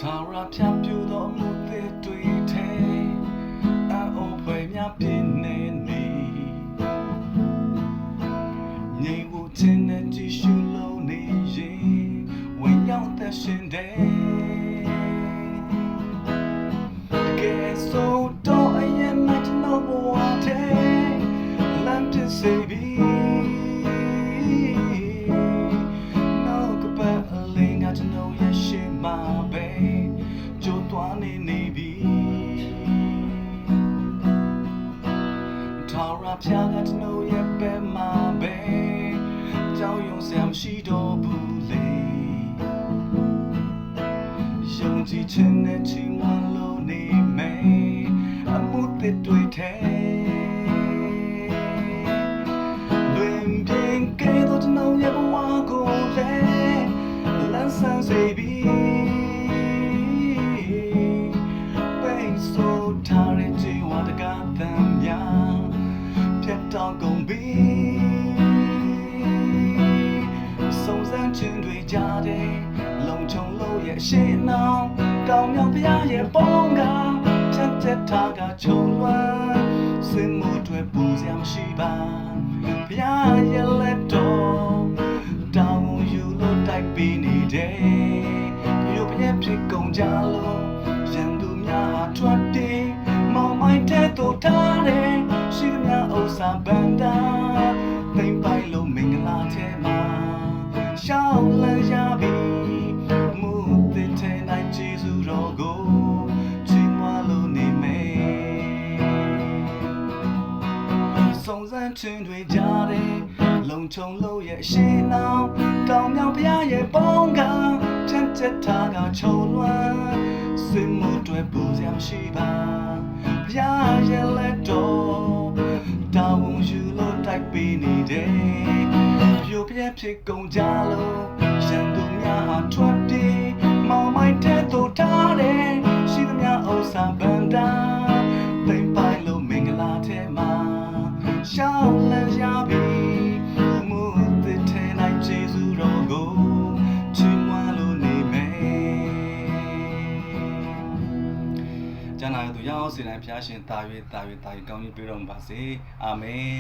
Tara ဖြတ်ပြူသောအမှုသစ်တွေထဲအိုးဖွယ်များပြင်းနေနေငြိမ်ဝှက်ခြင်းနဲ့ကြည့်ရှုလို့နေရင်ဝင်ရောက်သက်ရှင်တယ်ကဲဆိုတော့အရင်မှကျွန်တော်ဘဝထဲလမ်းပြစေပြီကျွန်တော်ရဲ့ရှိမှာပဲကြိုးသွားနေပြီထာဝရဘုရားကကျွန်တော်ရဲ့ဘက်မှာပဲကြောက်ရွံ့စရာမရှိတော့ဘူးလေယုံကြည်ခြင်းနဲ့ချီးမွမ်းလို့နေမယ်အမှုသစ်တွေထဲလွင်ပြင်ကဲတော့ကျွန်တော်ရဲ့ဘဝကိုလည်းဆန်းစေပြီပိတ်ဆို့ထားတဲ့ခြေဝါတကားတမ်းများဖြတ်တောက်ကုန်ပြီစုံစမ်းခြင်းတွေကြားတဲ့လုံခြုံလို့ရဲ့ရှေ့နောက်တောင်မြောက်ဘုရားရဲ့ပေါင်းကချက်ချက်ထားကချုံလွှမ်းစင်မှုတွေပူစရာမရှိပါဘုရားရဲ့လက်တော်တောင်းယူလို့တိုက်ပြီးနေပြုတ်ပြည့်ဖြစ်ကုန်ကြလို့ရန်သူများထွက်တေးမောင်မိုင်းတဲ့တို့ထားတယ်ရှိသမျှဥစ္စာဗန္တာသိမ့်ပိုင်လို့မင်္ဂလာထဲမှာရှောင်းလန်းရပြီမူတဲ့ထဲနိုင်ကျေးဇူးတော်ကိုချီးမွမ်းလို့နေမယ်စုံစမ်းခြင်းတွေကြားတယ်လုံခြုံလို့ရဲ့ရှေ့နောက်တောင်မြောက်ဘုရားရဲ့ပေါင်းကချက်ထားကချုံလွှမ်းစင်မှုတွေပူစရာမရှိပါဘုရားရဲ့လက်တော်တာဝန်ယူလို့တိုက်ပေးနေတယ်ပြုတ်ပြည့်ဖြစ်ကုန်ကြလို့ရန်သူများထွက်ပြေးမောင်မိုက်တဲ့တို့ထားတယ်ရှိသမျှဥစ္စာဗန္တာသိမ့်ပိုင်လို့မင်္ဂလာထဲမှာရှောင်းလန်းရပြီကျမ်းစာသူရောက်စေတိုင်းဖျားရှင်တာ၍ကောင်းကြီးပေးတော်မူပါစေအာမင်